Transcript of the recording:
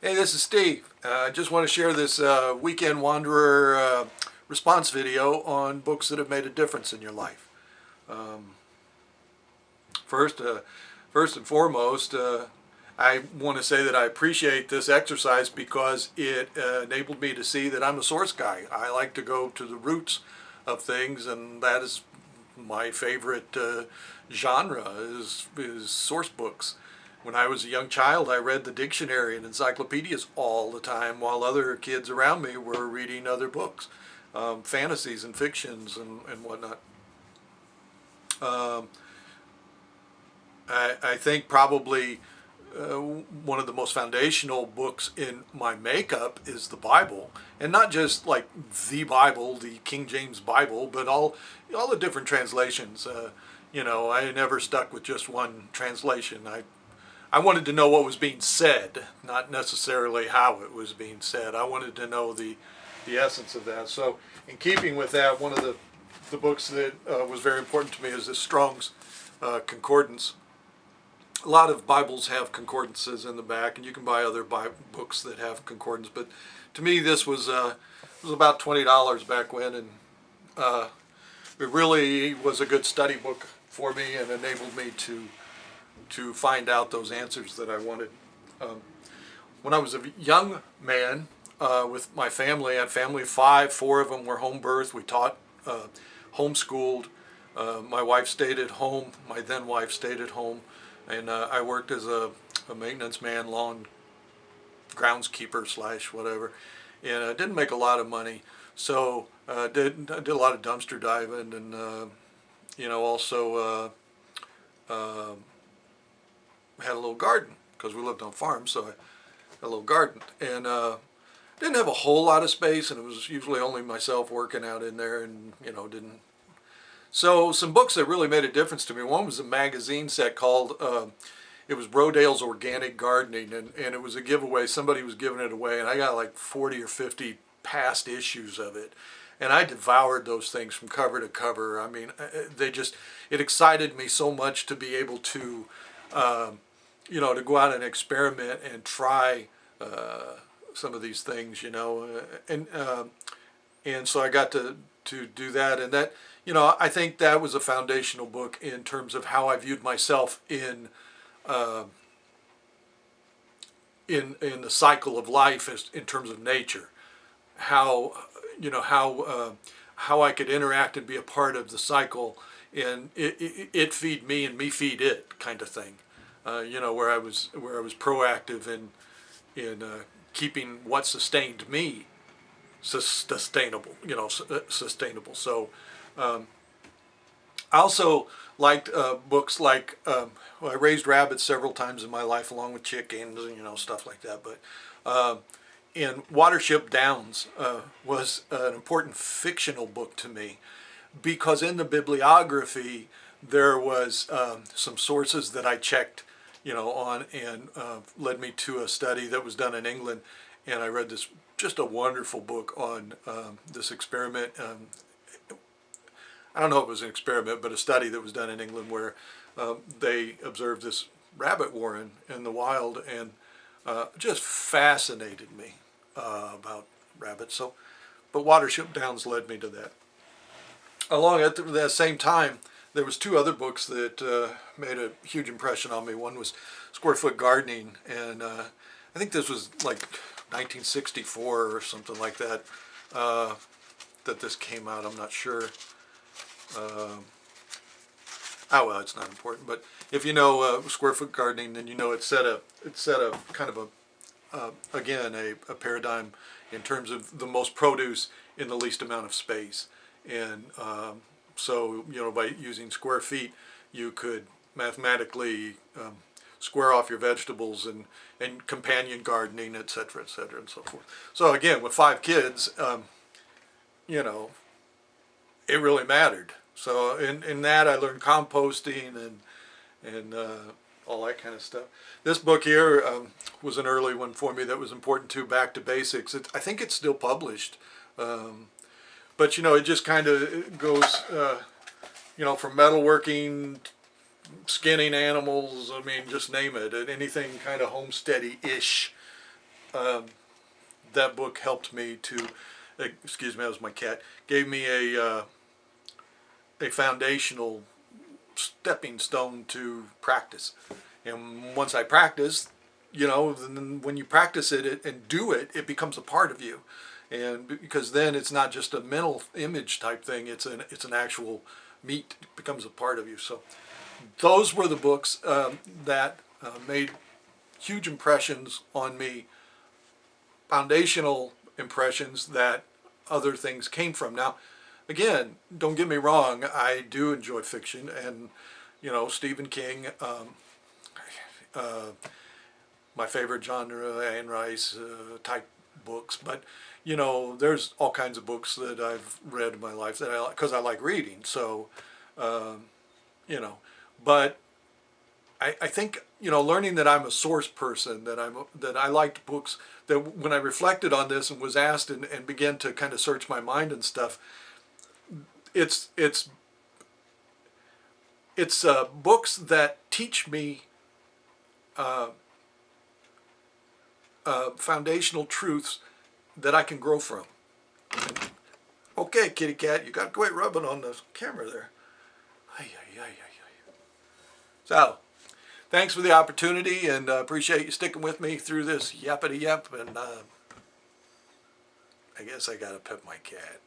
Hey, this is Steve. I just want to share this Weekend Wanderer response video on books that have made a difference in your life. Um, first, first and foremost, I want to say that I appreciate this exercise because it enabled me to see that I'm a source guy. I like to go to the roots of things, and that is my favorite genre is source books. When I was a young child, I read the dictionary and encyclopedias all the time while other kids around me were reading other books, fantasies and fictions and whatnot. Um, I think probably one of the most foundational books in my makeup is the Bible, and not just like the Bible, the King James Bible, but all the different translations. I never stuck with just one translation. I wanted to know what was being said, not necessarily how it was being said. I wanted to know the essence of that. So, in keeping with that, one of the books that was very important to me is this Strong's Concordance. A lot of Bibles have concordances in the back, and you can buy other books that have concordance. But to me, this was about $20 back when, and it really was a good study book for me and enabled me to find out those answers that I wanted. When I was a young man with my family, I had a family of five. Four of them were home birth. We taught, homeschooled. My wife stayed at home. My then wife stayed at home. And I worked as a maintenance man, lawn groundskeeper slash whatever, and I didn't make a lot of money. So I did a lot of dumpster diving, and also had a little garden because we lived on farms. So I had a little garden, and didn't have a whole lot of space, and it was usually only myself working out in there, and didn't. So some books that really made a difference to me. One was a magazine set called, it was Rodale's Organic Gardening, and it was a giveaway. Somebody was giving it away, and I got like 40 or 50 past issues of it. And I devoured those things from cover to cover. I mean, it excited me so much to be able to, to go out and experiment and try some of these things, and so I got to do that, and that, I think that was a foundational book in terms of how I viewed myself in the cycle of life, as in terms of nature, how how I could interact and be a part of the cycle, and it feed me and me feed it kind of thing, where I was proactive in keeping what sustained me sustainable, sustainable. So I also liked books like, I raised rabbits several times in my life along with chickens, stuff like that. But and Watership Downs was an important fictional book to me because in the bibliography there was some sources that I checked, on, and led me to a study that was done in England, and I read this just a wonderful book on this experiment. I don't know if it was an experiment, but a study that was done in England where they observed this rabbit warren in the wild, and just fascinated me about rabbits. So, but Watership Downs led me to that. Along at that same time, there was two other books that made a huge impression on me. One was Square Foot Gardening, and I think this was like 1964 or something like that, that this came out. I'm not sure. Well, it's not important. But if you know Square Foot Gardening, then it's set a kind of again a paradigm in terms of the most produce in the least amount of space, and so by using square feet, you could mathematically square off your vegetables and companion gardening, etc., etc., and so forth. So again, with five kids, it really mattered. So in that I learned composting and all that kind of stuff. This book here was an early one for me that was important too. Back to Basics. I think it's still published, but it just kind of goes, from metalworking, skinning animals. I mean, just name it. Anything kind of homesteady-ish that book helped me to, excuse me, that was my cat, gave me a foundational stepping stone to practice. And once I practiced, then when you practice it and do it, it becomes a part of you. And because then it's not just a mental image type thing, it's an actual meat. It becomes a part of you. So those were the books that made huge impressions on me, foundational impressions that other things came from. Now, again, don't get me wrong, I do enjoy fiction, and Stephen King, my favorite genre, Anne Rice type books, but there's all kinds of books that I've read in my life that I like because I like reading. So, but I think learning that I'm a source person, that I liked books, that when I reflected on this and was asked and began to kind of search my mind and stuff, it's books that teach me foundational truths that I can grow from. Okay, kitty cat, you got to quit rubbing on the camera there. Ay, ay, ay, ay, ay. So, thanks for the opportunity, and appreciate you sticking with me through this yappity yap. And I guess I got to pet my cat.